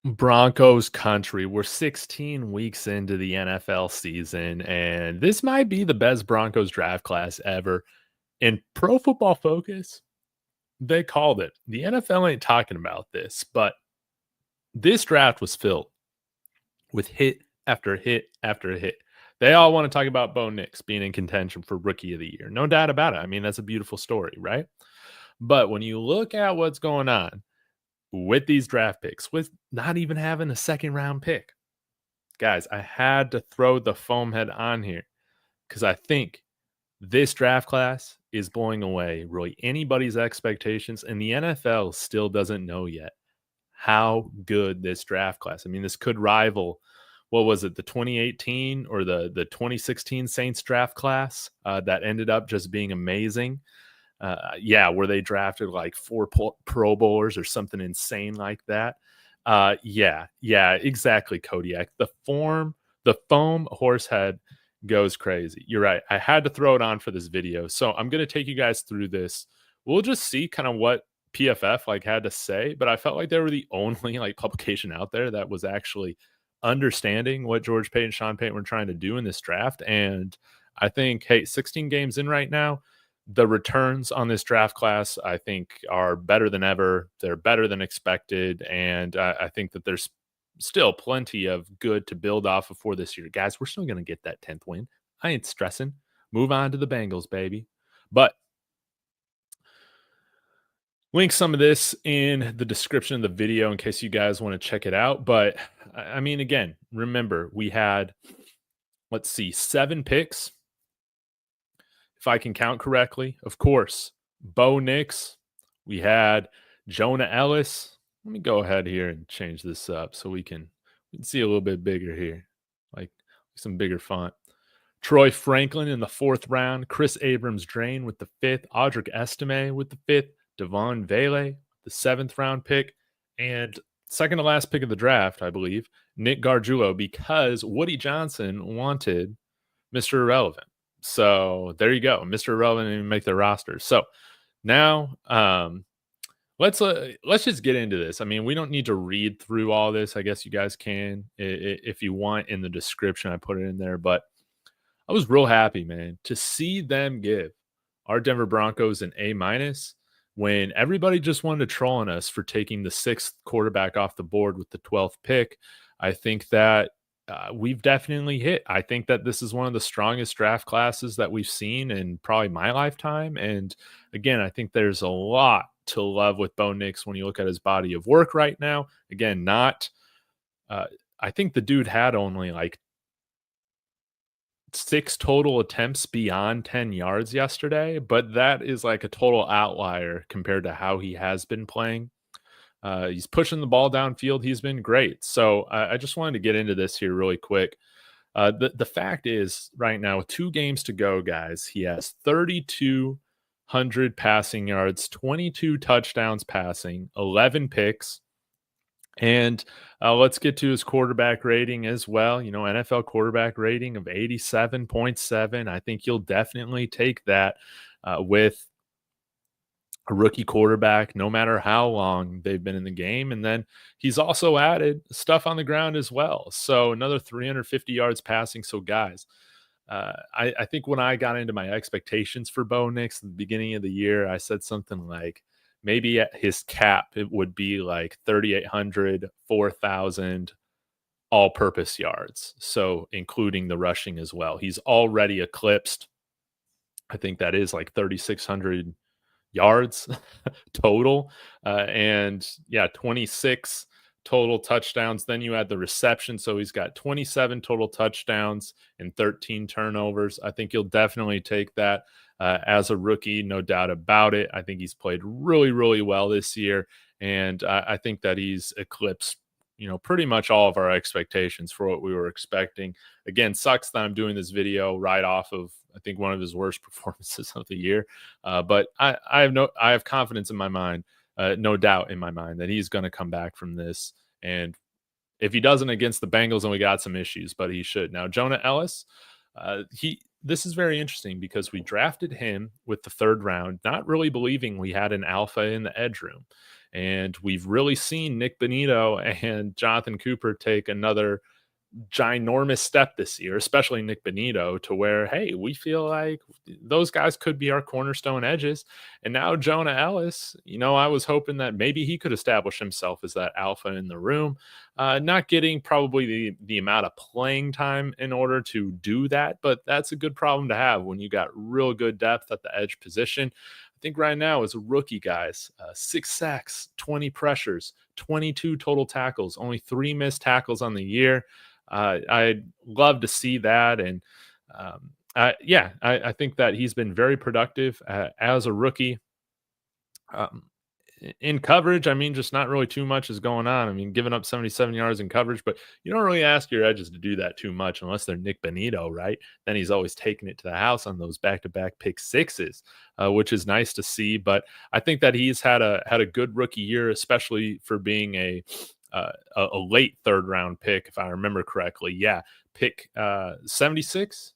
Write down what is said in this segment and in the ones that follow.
Broncos country. We're 16 weeks into the NFL season, and this might be the best Broncos draft class ever. In Pro Football Focus, they called it. The NFL ain't talking about this, but this draft was filled with hit after hit after hit. They all want to talk about Bo Nix being in contention for Rookie of the Year. No doubt about it. I mean, that's a beautiful story, right? But when you look at what's going on with these draft picks, with not even having a second round pick, guys, I had to throw the foam head on here because I think this draft class is blowing away really anybody's expectations, and the NFL still doesn't know yet how good this draft class. I mean, this could rival, what was it, the 2018 or the 2016 Saints draft class that ended up just being amazing. Where they drafted like four Pro Bowlers or something insane like that. Exactly, Kodiak. The foam horsehead goes crazy. You're right. I had to throw it on for this video. So I'm going to take you guys through this. We'll just see kind of what PFF like had to say, but I felt like they were the only like publication out there that was actually understanding what George Payton, Sean Payton were trying to do in this draft. And I think, hey, 16 games in right now, the returns on this draft class, I think, are better than ever. They're better than expected. And I think that there's still plenty of good to build off of for this year. Guys, we're still going to get that 10th win. I ain't stressing. Move on to the Bengals, baby. But link some of this in the description of the video in case you guys want to check it out. But I mean, again, remember, we had, let's see, 7 picks, if I can count correctly. Of course, Bo Nix. We had Jonah Elliss. Let me go ahead here and change this up so we can see a little bit bigger here, like some bigger font. Troy Franklin in the 4th round, Kris Abrams-Draine with the 5th, Audric Estime with the 5th, Devaughn Vele, the 7th round pick, and second to last pick of the draft, I believe, Nick Gargiulo, because Woody Johnson wanted Mr. Irrelevant. So there you go. Mr. Irrelevant didn't make their roster. So now let's just get into this. I mean, we don't need to read through all this. I guess you guys can if you want. In the description, I put it in there. But I was real happy, man, to see them give our Denver Broncos an A- when everybody just wanted to troll on us for taking the 6th quarterback off the board with the 12th pick. I think that we've definitely hit. I think that this is one of the strongest draft classes that we've seen in probably my lifetime. And again, I think there's a lot to love with Bo Nix when you look at his body of work right now. Again, I think the dude had only like 6 total attempts beyond 10 yards yesterday, but that is like a total outlier compared to how he has been playing. He's pushing the ball downfield. He's been great. So I just wanted to get into this here really quick. The fact is, right now, with 2 games to go, guys, he has 3,200 passing yards, 22 touchdowns passing, 11 picks. And let's get to his quarterback rating as well. You know, NFL quarterback rating of 87.7. I think you'll definitely take that with a rookie quarterback, no matter how long they've been in the game. And then he's also added stuff on the ground as well. So another 350 yards passing. So guys, I think when I got into my expectations for Bo Nix at the beginning of the year, I said something like maybe at his cap, it would be like 3,800, 4,000 all-purpose yards. So including the rushing as well. He's already eclipsed, I think that is like 3,600 yards total. 26 total touchdowns. Then you add the reception. So he's got 27 total touchdowns and 13 turnovers. I think you'll definitely take that as a rookie, no doubt about it. I think he's played really, really well this year. And I think that he's eclipsed, pretty much all of our expectations for what we were expecting. Again, sucks that I'm doing this video right off of, I think, one of his worst performances of the year. But I have confidence in my mind, no doubt in my mind, that he's going to come back from this. And if he doesn't against the Bengals, then we got some issues, but he should. Now, Jonah Elliss, this is very interesting because we drafted him with the 3rd round, not really believing we had an alpha in the edge room. And we've really seen Nick Bonito and Jonathan Cooper take another ginormous step this year, especially Nick Bonito, to where, hey, we feel like those guys could be our cornerstone edges. And now Jonah Elliss, I was hoping that maybe he could establish himself as that alpha in the room, not getting probably the amount of playing time in order to do that, but that's a good problem to have when you got real good depth at the edge position. I think right now as a rookie, guys, 6 sacks, 20 pressures, 22 total tackles, only 3 missed tackles on the year. I'd love to see that. And I think that he's been very productive as a rookie. Um, in coverage, I mean, just not really too much is going on. I mean, giving up 77 yards in coverage, but you don't really ask your edges to do that too much unless they're Nick Bonito, right? Then he's always taking it to the house on those back-to-back pick sixes, which is nice to see. But I think that he's had a good rookie year, especially for being a late third round pick, if I remember correctly. Yeah, pick 76.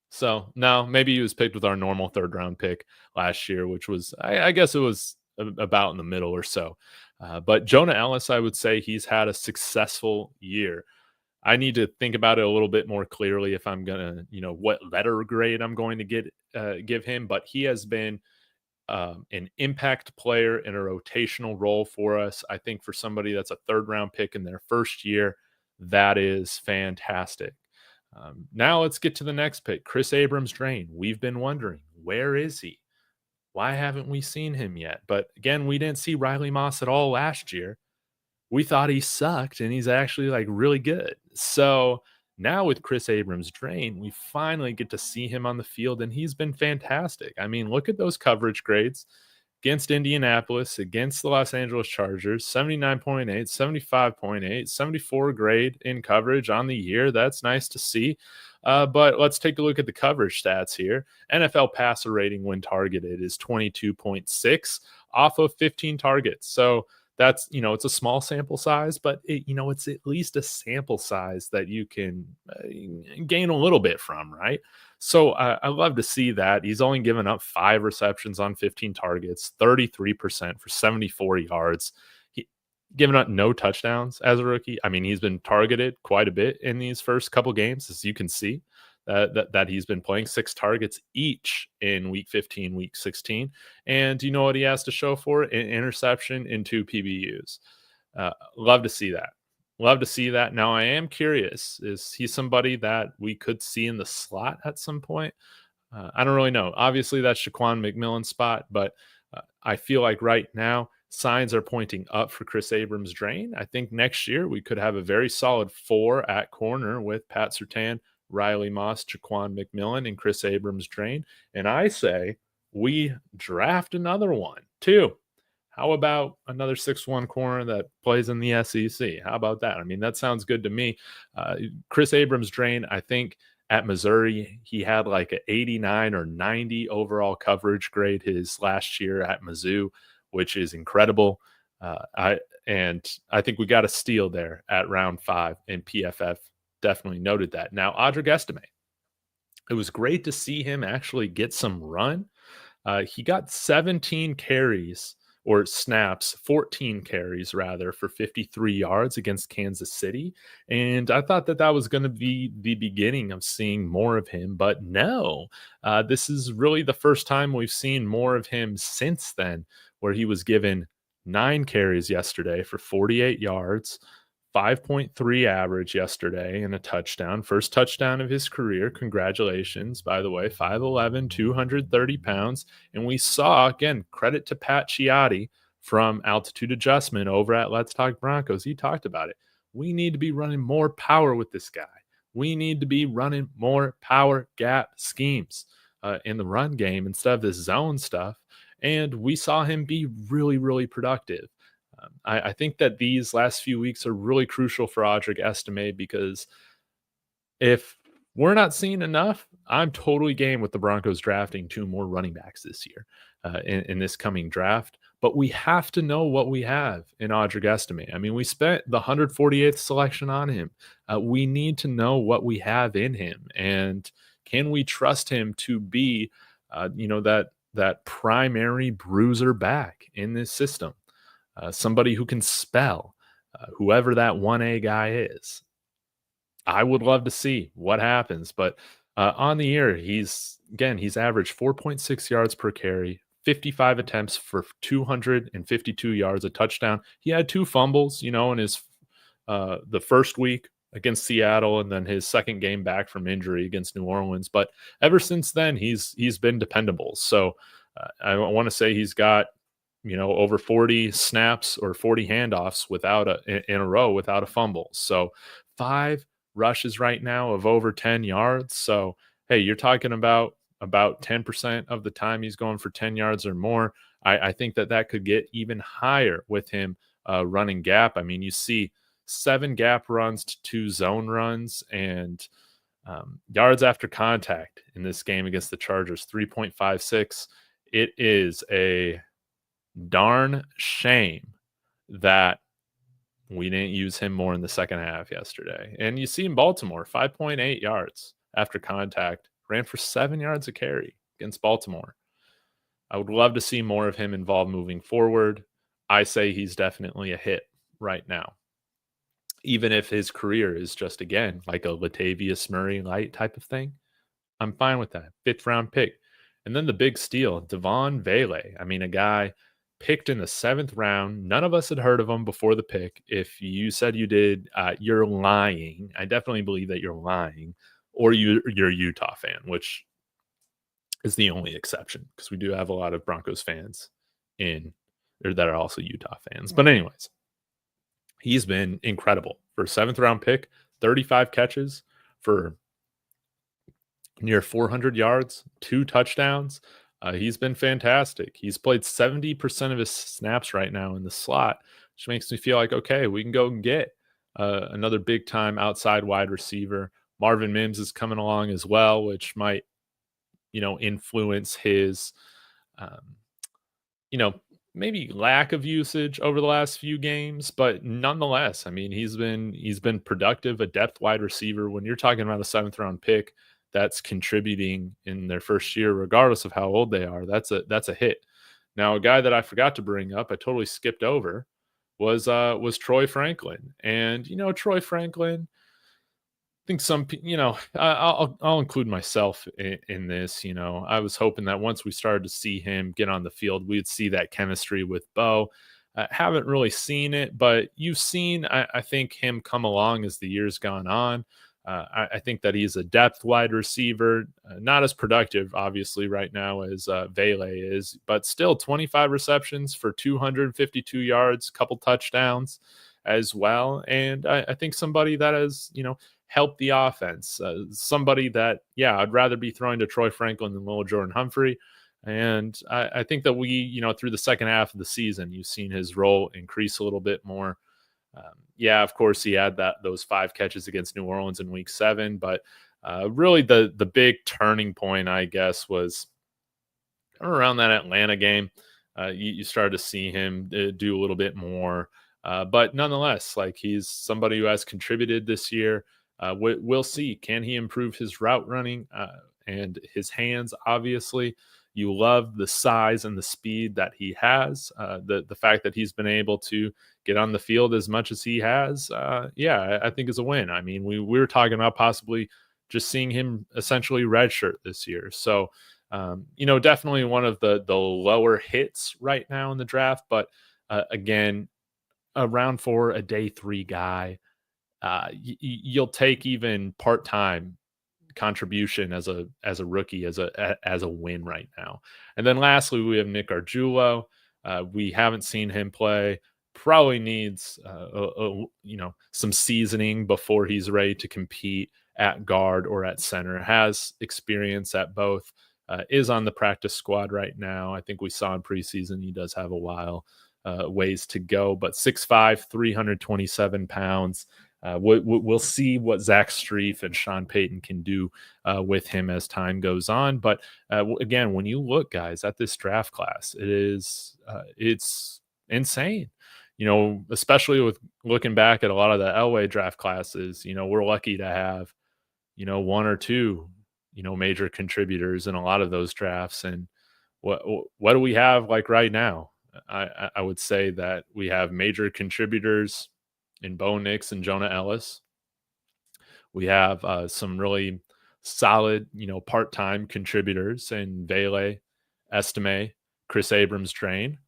So no, maybe he was picked with our normal third round pick last year, which was, I guess it was about in the middle or so. But Jonah Elliss, I would say he's had a successful year. I need to think about it a little bit more clearly if I'm gonna, what letter grade I'm going to give him. But he has been an impact player in a rotational role for us. I think for somebody that's a third round pick in their first year, that is fantastic. Now let's get to the next pick, Kris Abrams-Draine. We've been wondering, where is he? Why haven't we seen him yet? But again, we didn't see Riley Moss at all last year. We thought he sucked, and he's actually like really good. So now with Kris Abrams-Draine, we finally get to see him on the field, and he's been fantastic. I mean, look at those coverage grades against Indianapolis, against the Los Angeles Chargers, 79.8, 75.8, 74 grade in coverage on the year. That's nice to see. But let's take a look at the coverage stats here. NFL passer rating when targeted is 22.6 off of 15 targets. So that's, it's a small sample size, but it's at least a sample size that you can gain a little bit from, right? So I love to see that. He's only given up 5 receptions on 15 targets, 33% for 74 yards. He given up no touchdowns as a rookie. I mean, he's been targeted quite a bit in these first couple games, as you can see. That he's been playing 6 targets each in week 15, week 16. And you know what he has to show for it? An interception and 2 PBUs. Love to see that. Love to see that. Now, I am curious. Is he somebody that we could see in the slot at some point? I don't really know. Obviously, that's Shaquan McMillan's spot, but I feel like right now signs are pointing up for Kris Abrams-Draine. I think next year we could have a very solid 4 at corner with Pat Surtain, Riley Moss, Jaquan McMillan, and Kris Abrams-Draine. And I say we draft another one, too. How about another 6'1" corner that plays in the SEC? How about that? I mean, that sounds good to me. Kris Abrams-Draine, I think at Missouri, he had like an 89 or 90 overall coverage grade his last year at Mizzou, which is incredible. I think we got a steal there at round 5, and PFF definitely noted that. Now, Audric Estime, it was great to see him actually get some run. He got 17 carries or snaps, 14 carries rather, for 53 yards against Kansas City. And I thought that was going to be the beginning of seeing more of him, but no, this is really the first time we've seen more of him since then, where he was given 9 carries yesterday for 48 yards, 5.3 average yesterday, and a touchdown. First touchdown of his career. Congratulations, by the way. 5'11", 230 pounds. And we saw, again, credit to Pat Chiotti from Altitude Adjustment over at Let's Talk Broncos. He talked about it. We need to be running more power with this guy. We need to be running more power gap schemes in the run game instead of this zone stuff. And we saw him be really, really productive. I think that these last few weeks are really crucial for Audric Estime, because if we're not seeing enough, I'm totally game with the Broncos drafting 2 more running backs this year in this coming draft. But we have to know what we have in Audric Estime. I mean, we spent the 148th selection on him. We need to know what we have in him. And can we trust him to be, that primary bruiser back in this system? somebody who can spell, whoever that 1A guy is. I would love to see what happens, but on the year, he's averaged 4.6 yards per carry, 55 attempts for 252 yards, a touchdown. He had 2 fumbles, in his the first week against Seattle, and then his second game back from injury against New Orleans. But ever since then, he's been dependable. So I want to say he's got over 40 snaps or 40 handoffs in a row without a fumble. So 5 rushes right now of over 10 yards. So hey, you're talking about 10% of the time he's going for 10 yards or more. I think that could get even higher with him running gap. I mean, you see 7 gap runs to 2 zone runs, and yards after contact in this game against the Chargers, 3.56. It is a darn shame that we didn't use him more in the second half yesterday. And you see in Baltimore, 5.8 yards after contact, ran for 7 yards a carry against Baltimore. I would love to see more of him involved moving forward. I say he's definitely a hit right now. Even if his career is just, again, like a Latavius Murray light type of thing, I'm fine with that. 5th round pick. And then the big steal, Devaughn Vele. I mean, a guy picked in the 7th round. None of us had heard of him before the pick. If you said you did, you're lying. I definitely believe that you're lying, or you're a Utah fan, which is the only exception, because we do have a lot of Broncos fans that are also Utah fans. But anyways, he's been incredible for a 7th round pick, 35 catches for near 400 yards, 2 touchdowns. He's been fantastic. He's played 70% of his snaps right now in the slot, which makes me feel like, okay, we can go and get another big time outside wide receiver. Marvin Mims is coming along as well, which might, influence his, maybe lack of usage over the last few games, but nonetheless, I mean, he's been productive, a depth wide receiver. When you're talking about a 7th round pick that's contributing in their first year, regardless of how old they are, that's a hit. Now, a guy that I forgot to bring up, I totally skipped over, was Troy Franklin. And Troy Franklin, I think I'll include myself in this. I was hoping that once we started to see him get on the field, we'd see that chemistry with Bo. Haven't really seen it, but you've seen, I think, him come along as the year's gone on. I think that he's a depth wide receiver, not as productive, obviously, right now as Vele is, but still 25 receptions for 252 yards, couple touchdowns as well. And I think somebody that has, helped the offense, somebody that, I'd rather be throwing to Troy Franklin than Lil Jordan Humphrey. And I think that we, through the second half of the season, you've seen his role increase a little bit more. Of course, he had those 5 catches against New Orleans in week 7, but really the big turning point, I guess, was around that Atlanta game. You started to see him do a little bit more, but nonetheless, like, he's somebody who has contributed this year. We'll see. Can he improve his route running and his hands? Obviously, you love the size and the speed that he has. The fact that he's been able to get on the field as much as he has, I think is a win. I mean, we were talking about possibly just seeing him essentially redshirt this year. So, definitely one of the lower hits right now in the draft. But again, a round 4, a day 3 guy. You'll take even part-time contribution as a rookie as a win right now. And then lastly, we have Nick Gargiulo. We haven't seen him play. Probably needs some seasoning before he's ready to compete at guard or at center. Has experience at both. Is on the practice squad right now. I think we saw in preseason he does have a while ways to go, but 6'5", 327 pounds. We'll see what Zach Strief and Sean Payton can do with him as time goes on. But again, when you look, guys, at this draft class, it's insane. Especially with looking back at a lot of the Elway draft classes, we're lucky to have, 1 or 2, major contributors in a lot of those drafts. And what do we have like right now? I would say that we have major contributors in Bo Nix and Jonah Elliss. We have some really solid, part-time contributors in Vele, Estime, Kris Abrams-Draine.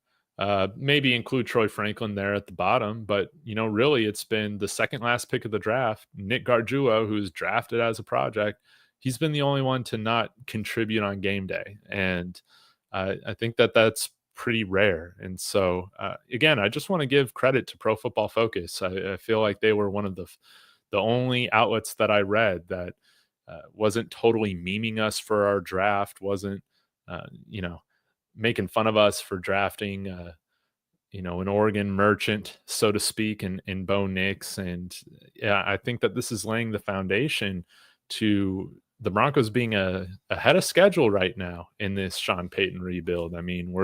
Maybe include Troy Franklin there at the bottom, but really it's been the second last pick of the draft, Nick Gargiulo, who's drafted as a project. He's been the only one to not contribute on game day, and I think that that's pretty rare. And so, again, I just want to give credit to Pro Football Focus. I feel like they were one of the only outlets that I read that wasn't totally memeing us for our draft, wasn't making fun of us for drafting an Oregon merchant, so to speak, in Bo Nix. And yeah, I think that this is laying the foundation to the Broncos being ahead of schedule right now in this Sean Payton rebuild. I mean,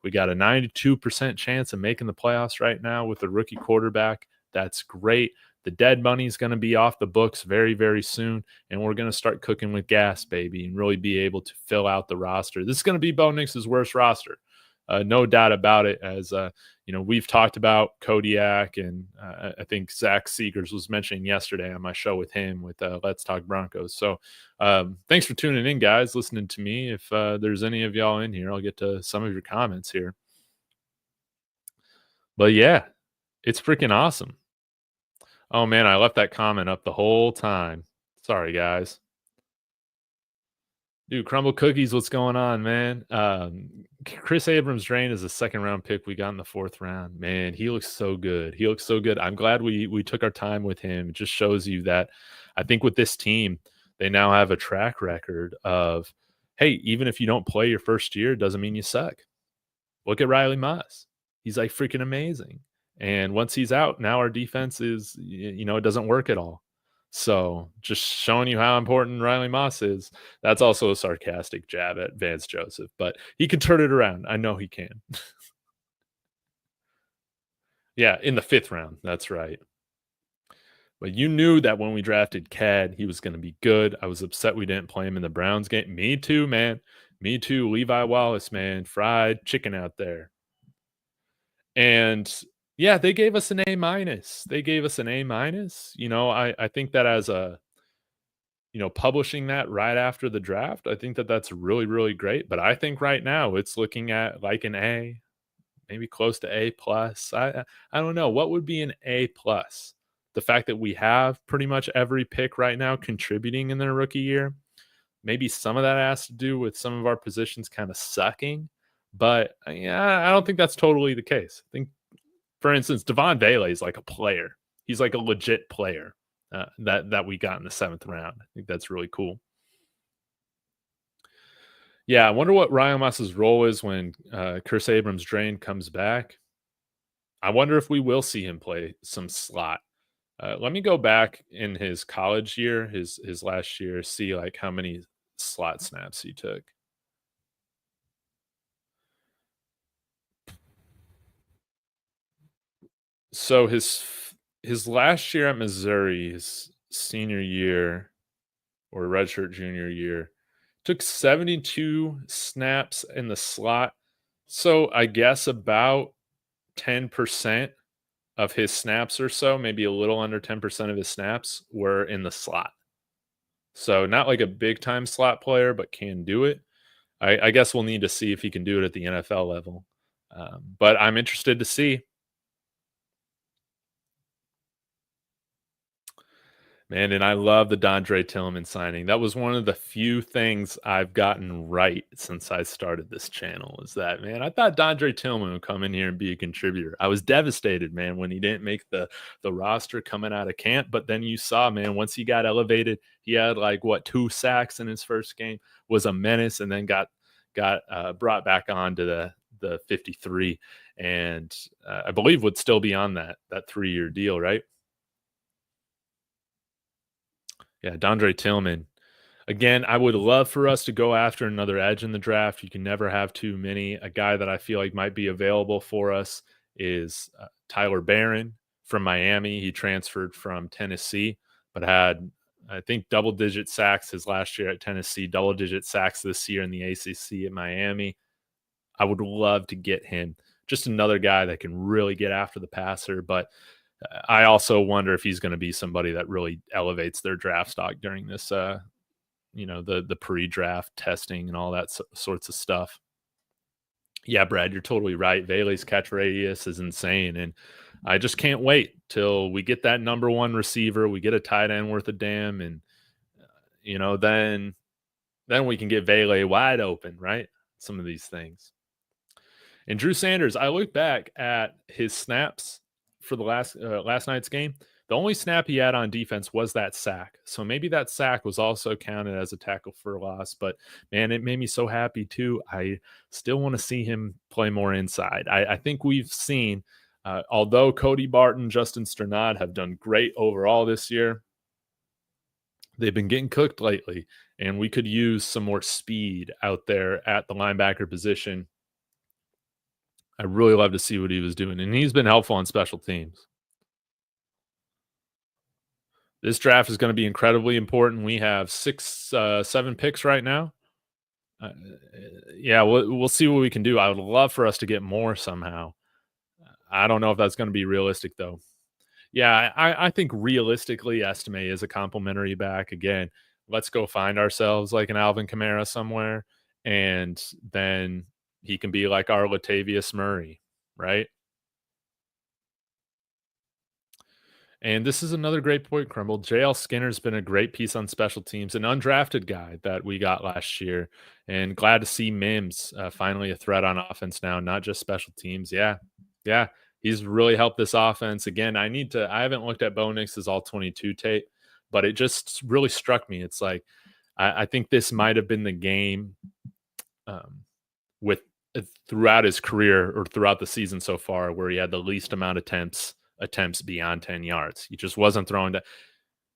we got a 92% chance of making the playoffs right now with the rookie quarterback. That's great. The dead money is going to be off the books very, very soon, and we're going to start cooking with gas, baby, and really be able to fill out the roster. This is going to be Bo Nix's worst roster, no doubt about it. As we've talked about Kodiak, and I think Zach Seegers was mentioning yesterday on my show with him with Let's Talk Broncos. So thanks for tuning in, guys, listening to me. If there's any of y'all in here, I'll get to some of your comments here. But yeah, it's freaking awesome. Oh, man, I left that comment up the whole time. Sorry, guys. Dude, Crumble Cookies, what's going on, man? Kris Abrams-Draine is a second-round pick we got in the 4th round. Man, he looks so good. He looks so good. I'm glad we took our time with him. It just shows you that I think with this team, they now have a track record of, hey, even if you don't play your first year, doesn't mean you suck. Look at Riley Moss. He's like freaking amazing. And once he's out, now our defense is, it doesn't work at all. So just showing you how important Riley Moss is. That's also a sarcastic jab at Vance Joseph, but he can turn it around. I know he can. Yeah, in the 5th round. That's right. But you knew that when we drafted Cad, he was going to be good. I was upset we didn't play him in the Browns game. Me too, man. Me too. Levi Wallace, man. Fried chicken out there. And yeah, they gave us an A-. They gave us an A-. I think that as a, publishing that right after the draft, I think that that's really, really great. But I think right now it's looking at like an A, maybe close to A+. I don't know. What would be an A+? The fact that we have pretty much every pick right now contributing in their rookie year. Maybe some of that has to do with some of our positions kind of sucking. But yeah, I don't think that's totally the case. I think, for instance, Devaughn Vele is like a player. He's like a legit player that we got in the 7th round. I think that's really cool. Yeah, I wonder what Ryan Moss's role is when Kris Abrams-Draine comes back. I wonder if we will see him play some slot. Let me go back in his college year, his last year, see like how many slot snaps he took. So his last year at Missouri, his senior year or redshirt junior year, took 72 snaps in the slot. So I guess about 10% of his snaps or so, maybe a little under 10% of his snaps were in the slot. So not like a big time slot player, but can do it. I guess we'll need to see if he can do it at the NFL level. But I'm interested to see. Man, and I love the Dondre Tillman signing. That was one of the few things I've gotten right since I started this channel is that, man, I thought Dondre Tillman would come in here and be a contributor. I was devastated, man, when he didn't make the roster coming out of camp. But then you saw, man, once he got elevated, he had like, 2 sacks in his first game, was a menace, and then got brought back on to the 53. And I believe would still be on that 3-year deal, right? Yeah, Dondre Tillman. Again, I would love for us to go after another edge in the draft. You can never have too many. A guy that I feel like might be available for us is Tyler Barron from Miami. He transferred from Tennessee, but had, I think, double-digit sacks his last year at Tennessee, double-digit sacks this year in the ACC at Miami. I would love to get him just another guy that can really get after the passer. But I also wonder if he's going to be somebody that really elevates their draft stock during this, the pre-draft testing and all that sorts of stuff. Yeah, Brad, you're totally right. Vele's catch radius is insane, and I just can't wait till we get that number one receiver. We get a tight end worth a damn, and then we can get Vele wide open, right? Some of these things. And Drew Sanders, I look back at his snaps for the last night's game. The only snap he had on defense was that sack. So maybe that sack was also counted as a tackle for loss. But, man, it made me so happy, too. I still want to see him play more inside. I think we've seen, although Cody Barton, Justin Sternad have done great overall this year, they've been getting cooked lately, and we could use some more speed out there at the linebacker position. I really love to see what he was doing, and he's been helpful on special teams. This draft is going to be incredibly important. We have 7 picks right now. Yeah, we'll see what we can do. I would love for us to get more somehow. I don't know if that's going to be realistic, though. Yeah, I think realistically, Estime is a complimentary back. Again, let's go find ourselves like an Alvin Kamara somewhere, and then he can be like our Latavius Murray, right? And this is another great point, Crumble. JL Skinner's been a great piece on special teams, an undrafted guy that we got last year. And glad to see Mims finally a threat on offense now, not just special teams. Yeah. He's really helped this offense. Again, I haven't looked at Bo Nix's all 22 tape, but it just really struck me. It's like, I think this might have been the game with throughout his career or throughout the season so far where he had the least amount of attempts beyond 10 yards. He just wasn't throwing that.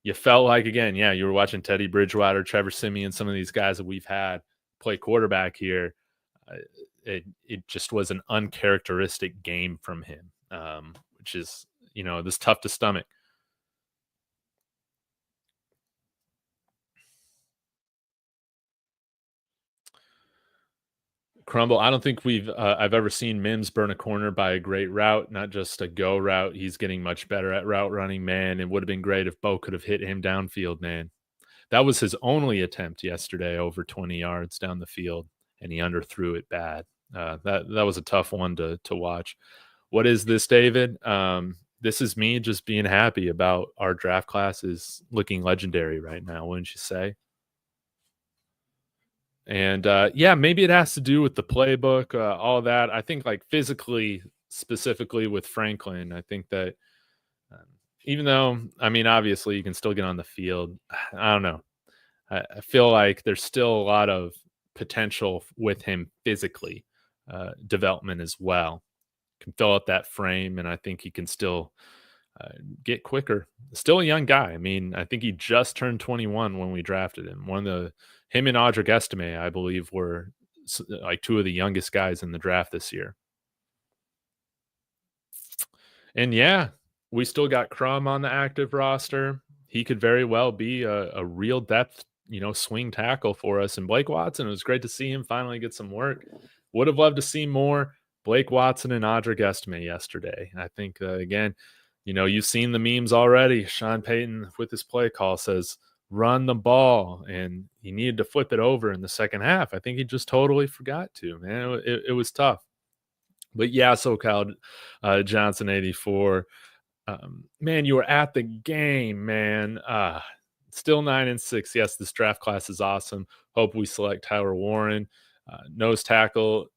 You felt like, again, yeah, you were watching Teddy Bridgewater, Trevor Siemian, some of these guys that we've had play quarterback here. It just was an uncharacteristic game from him, which is, this tough to stomach. Crumble, I don't think I've ever seen Mims burn a corner by a great route, not just a go route. He's getting much better at route running, man. It would have been great if Bo could have hit him downfield, man. That was his only attempt yesterday, over 20 yards down the field, and he underthrew it bad. That was a tough one to watch. What is this, David? This is me just being happy about our draft class is looking legendary right now, wouldn't you say? And yeah, maybe it has to do with the playbook, all that. I think like physically, specifically with Franklin, I think that even though, I mean, obviously you can still get on the field. I don't know. I feel like there's still a lot of potential with him physically, development as well. Can fill up that frame, and I think he can still get quicker. Still a young guy. I mean, I think he just turned 21 when we drafted him. Him and Audric Estime, I believe, were like 2 of the youngest guys in the draft this year. And yeah, we still got Crum on the active roster. He could very well be a real depth, swing tackle for us. And Blake Watson, it was great to see him finally get some work. Would have loved to see more Blake Watson and Audric Estime yesterday. I think, again, you've seen the memes already. Sean Payton with his play call says, run the ball, and he needed to flip it over in the second half. I think he just totally forgot to, man. It was tough. But yeah, SoCal Johnson 84. Man, you were at the game, man. Still 9-6. Yes, this draft class is awesome. Hope we select Tyler Warren. Nose tackle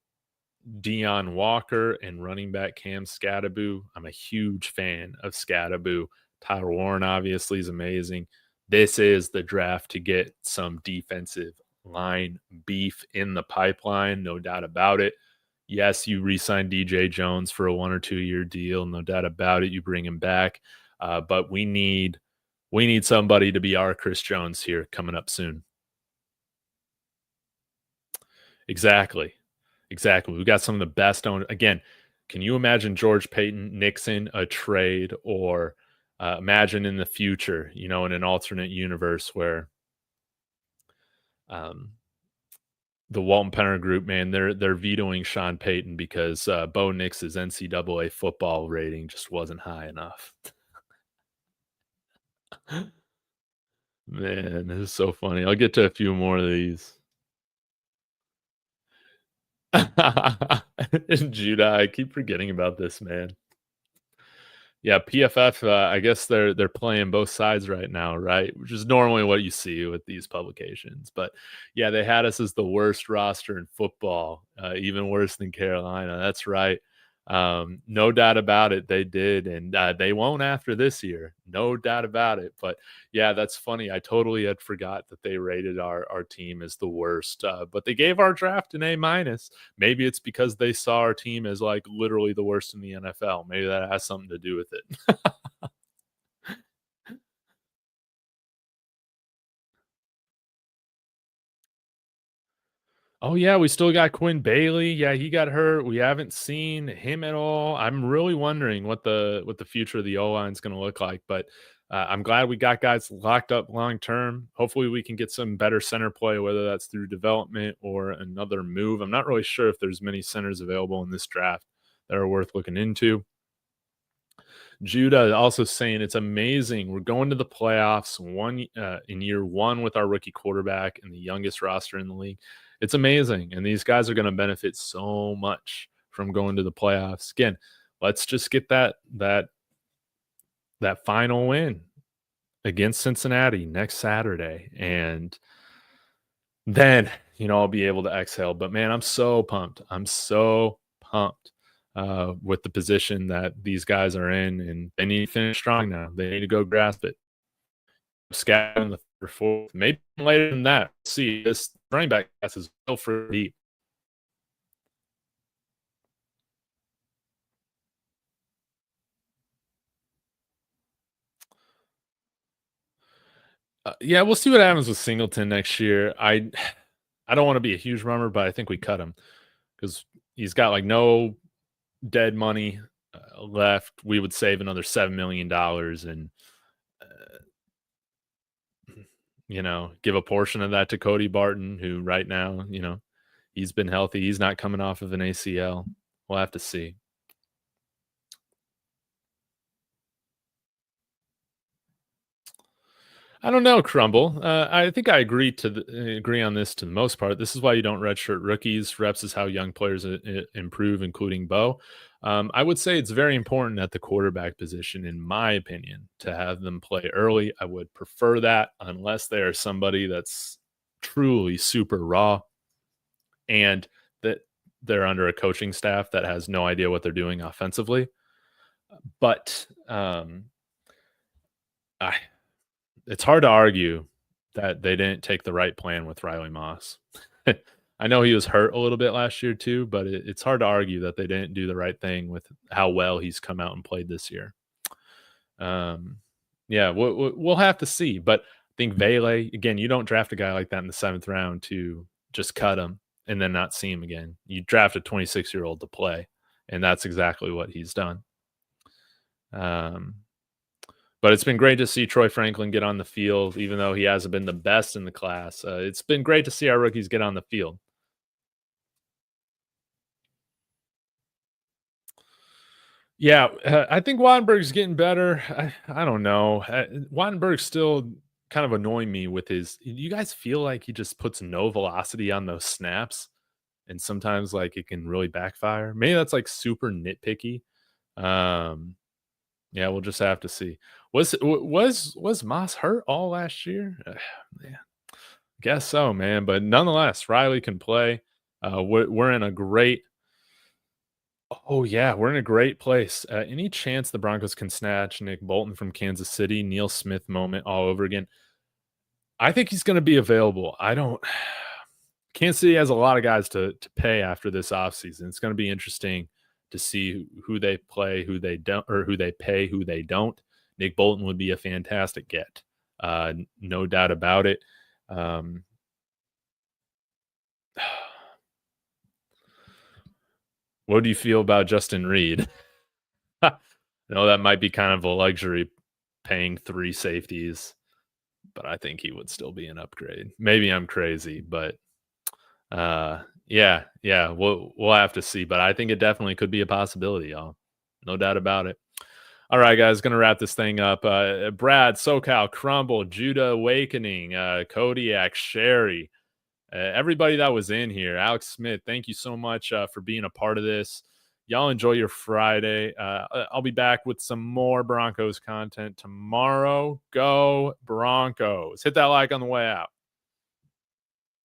Deion Walker and running back Cam Skattebo. I'm a huge fan of Skattebo. Tyler Warren obviously is amazing. This is the draft to get some defensive line beef in the pipeline, no doubt about it. Yes, you re-sign DJ Jones for a 1 or 2 year deal, no doubt about it. You bring him back, but we need somebody to be our Chris Jones here coming up soon. Exactly. We've got some of the best owners. Again, can you imagine George Payton nixing a trade, or imagine in the future, in an alternate universe where the Walton Penner group, man, they're vetoing Sean Payton because Bo Nix's NCAA football rating just wasn't high enough. Man, this is so funny. I'll get to a few more of these. Judah, I keep forgetting about this, man. Yeah, PFF, I guess they're playing both sides right now, right? Which is normally what you see with these publications. But yeah, they had us as the worst roster in football, even worse than Carolina. That's right. No doubt about it, they did, and they won't after this year. No doubt about it. But yeah, that's funny. I totally had forgot that they rated our team as the worst. But they gave our draft an A-. Maybe it's because they saw our team as like literally the worst in the NFL. Maybe that has something to do with it. Oh yeah, we still got Quinn Bailey. Yeah, he got hurt. We haven't seen him at all. I'm really wondering what the future of the O line is going to look like. But I'm glad we got guys locked up long term. Hopefully, we can get some better center play, whether that's through development or another move. I'm not really sure if there's many centers available in this draft that are worth looking into. Judah also saying it's amazing. We're going to the playoffs in year one with our rookie quarterback and the youngest roster in the league. It's amazing, and these guys are going to benefit so much from going to the playoffs. Again, let's just get that final win against Cincinnati next Saturday, and then I'll be able to exhale. But man, I'm so pumped. I'm so pumped with the position that these guys are in, and they need to finish strong now. They need to go grasp it. Scout in the third or fourth, maybe later than that. See, this running back class is still for deep. Yeah, we'll see what happens with Singleton next year. I don't want to be a huge rumor, but I think we cut him because he's got like no dead money left. We would save another $7 million and give a portion of that to Cody Barton, who right now, he's been healthy. He's not coming off of an ACL. We'll have to see. I don't know, Crumble. I think I agree on this to the most part. This is why you don't redshirt rookies. Reps is how young players improve, including Bo. I would say it's very important at the quarterback position, in my opinion, to have them play early. I would prefer that unless they are somebody that's truly super raw and that they're under a coaching staff that has no idea what they're doing offensively. But it's hard to argue that they didn't take the right plan with Riley Moss. I know he was hurt a little bit last year too, but it's hard to argue that they didn't do the right thing with how well he's come out and played this year. Yeah, we'll have to see. But I think Vele, again, you don't draft a guy like that in the 7th round to just cut him and then not see him again. You draft a 26-year-old to play, and that's exactly what he's done. But it's been great to see Troy Franklin get on the field, even though he hasn't been the best in the class. It's been great to see our rookies get on the field. Yeah, I think Wattenberg's getting better. I don't know. Wattenberg's still kind of annoying me with his. You guys feel like he just puts no velocity on those snaps, and sometimes like it can really backfire. Maybe that's like super nitpicky. Yeah, we'll just have to see. Was Moss hurt all last year? Yeah, guess so, man. But nonetheless, Riley can play. We're in a great. Oh yeah, we're in a great place. Any chance the Broncos can snatch Nick Bolton from Kansas City? Neil Smith moment all over again. I think he's going to be available. I don't. Kansas City has a lot of guys to pay after this offseason. It's going to be interesting to see who they play, who they don't, or who they pay, who they don't. Nick Bolton would be a fantastic get, no doubt about it. What do you feel about Justin Reed? No, that might be kind of a luxury, paying 3 safeties, but I think he would still be an upgrade. Maybe I'm crazy, but Yeah, we'll have to see, but I think it definitely could be a possibility, y'all. No doubt about it. All right, guys, gonna wrap this thing up. Brad, SoCal, Crumble, Judah Awakening, Kodiak, Sherry, everybody that was in here, Alex Smith, thank you so much for being a part of this. Y'all enjoy your Friday. I'll be back with some more Broncos content tomorrow. Go Broncos. Hit that like on the way out.